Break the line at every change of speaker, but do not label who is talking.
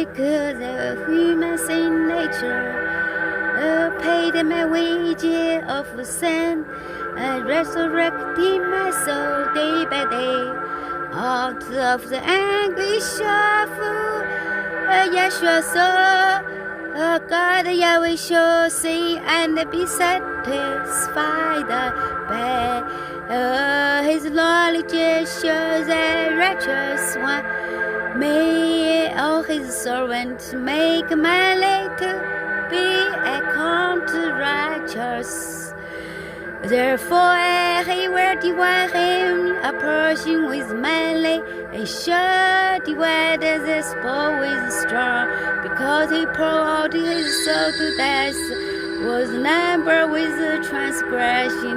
because of human sin nature. Paid my wages of sin and resurrected my soul day by day out of the anguish of Yeshua soul. God Yahweh shall see and be satisfied by His knowledge shows a righteous one. May all His servants make my light to be accounted righteous. Therefore He will divide him a portion with manly, and shall divide the spoil with strong, because he poured out his soul to death, was numbered with transgression.